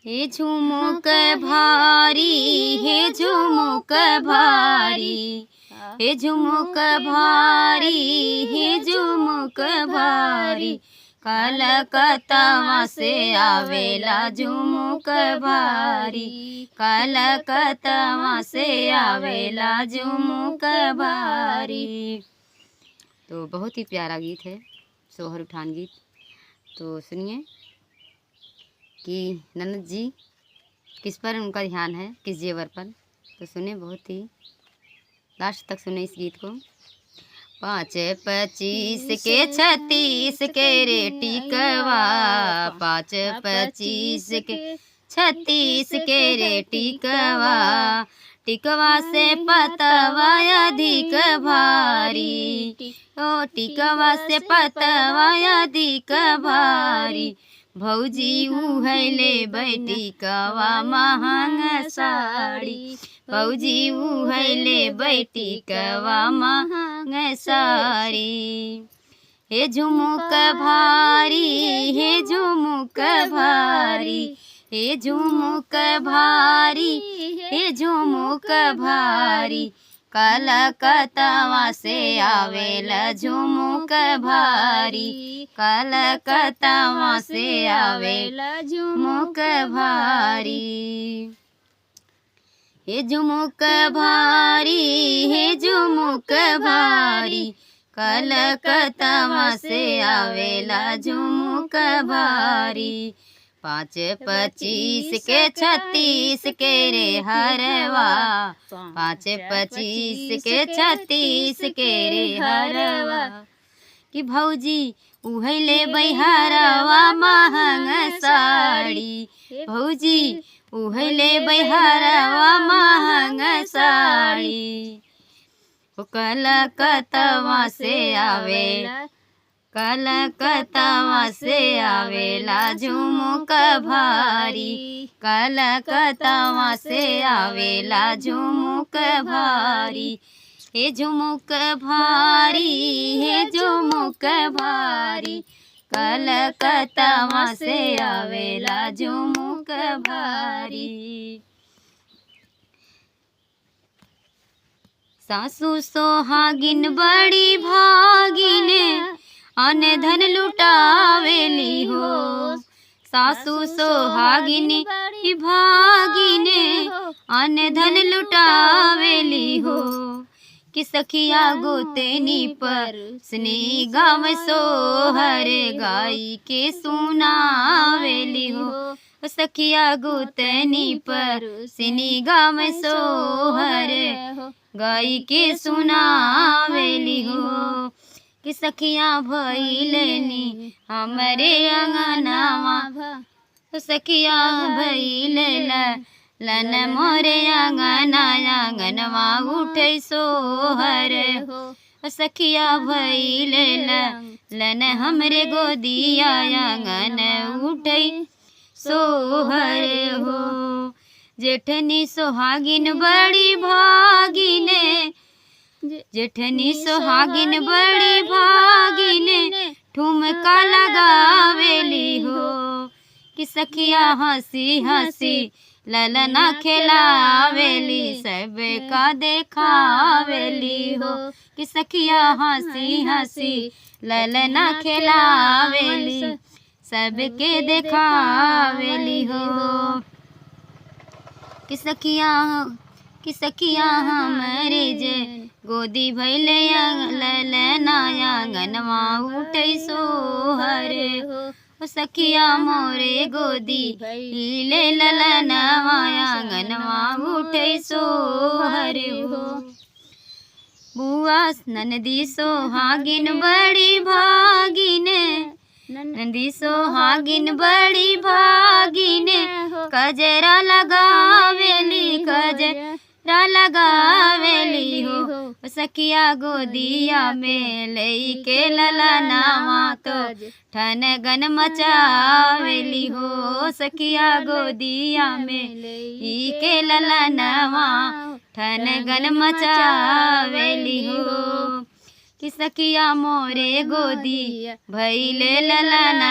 हे झुमुक भारी, हे झुमुक भारी, हे झुमुक भारी, हे झुमुक भारी, कलकत्ता से आवेला झुमुक भारी, कलकत्ता से आवेला झुमुक भारी। तो बहुत ही प्यारा गीत है, सोहर उठान गीत। तो सुनिए कि ननद जी किस पर उनका ध्यान है, किस जेवर पर। तो सुने, बहुत ही लास्ट तक सुने इस गीत को। 5 25 के 36 के रे टिकवा, 5 25 के 36 के रे टिकवा, टिकवा से पतवा अधिक भारी, ओ टिकवा से पतवा अधिक भारी, भौजी उहले बैठी कवा महंग साड़ी, भौजी उहले बैठी कवा महंग साड़ी। हे झुमुक भारी, हे झुमुक भारी, हे झुमुक भारी, हे झुमुक भारी, कलकत्ता से आवेला झुमुक भारी, कलकत्ता से आवेला झुमुक भारी। हे झुमुक भारी, हे झुमुक भारी, कलकत्ता से आवेला झुमुक भारी। 5 25 के 36 के रे हरवा, 5 25 के 36 के रे हरवा, कि भौजी उहले बैहरवा महंग साड़ी, भौजी उहले बैहरवा महंग साड़ी, कलकत्ता से आवेला, कलकत्ता से आवेला झुमुक भारी, कलकत्ता से आवेला झुमुक भारी। हे झुमुक भारी, हे झुमुक भारी, कलकत्ता से आवेला झुमुक भारी। सासू सोहागिन बड़ी भागिन, अन धन लुटावेली हो, सासू सोहागिन बड़ी भागिन, अन धन लुटावेली हो, कि सखिया गोतनी पर स्ने गाँव सोहर गाई के सुनावेली हो, सखिया गोतनी पर स्ने गाँव सोहर गाई के सुनावेली हो, कि सखिया भइलनी हमरे अंगनावा, सखिया भइल लन मोरे अंगना, अंगनवा उठै सोहर हो, सखिया भइल लन हमरे गोदिया, आंगन उठै सोहर हो। जेठनी सोहागिन बड़ी भागिन, जेठनी सोहागिन बड़ी भागिन, ठुमका लगावेली हो, कि सखिया हंसी हंसी ललना खिलावेली, सब का देखावेली हो, कि सखिया हंसी हंसी ललना खिलावेली, सबके देखावेली हो, कि सखिया हमरे जे गोदी भैले ललना, आंगनवा उठै सोहर हो, सखिया मोरे गोदी भैले ललनवा, आंगनवा उठै सोहर हो। बुआ ननदी सोहागिन बड़ी भागिन, नंदी सोहागिन बड़ी भागिन, कजरा लगावेली, कजरा लगावेली हो, सखिया गोदिया में लेके ललनावा, तो ठन गन मचावेली हो, सखिया गोदिया में लेके ललनावा, ठन गन मचावेली हो, कि सखिया मोरे गोदी भैले ललनवा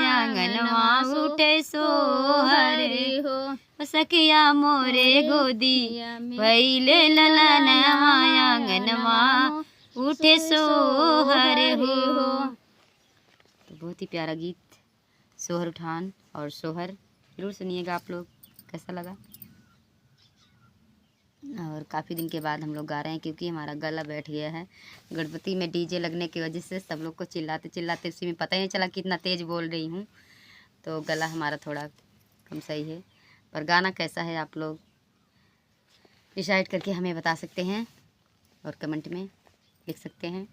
आंगनवा उठे सोहर हो। सखिया मोरे गोदी भैले ललनवा आंगनवा उठे सोहर हो। तो बहुत ही प्यारा गीत सोहर उठान और सोहर जरूर सुनिएगा आप लोग, कैसा लगा। और काफ़ी दिन के बाद हम लोग गा रहे हैं क्योंकि हमारा गला बैठ गया है। गणपति में डीजे लगने की वजह से सब लोग को चिल्लाते चिल्लाते उसी में पता ही नहीं चला कि इतना तेज़ बोल रही हूँ, तो गला हमारा थोड़ा कम सही है। पर गाना कैसा है आप लोग डिसाइड करके हमें बता सकते हैं और कमेंट में लिख सकते हैं।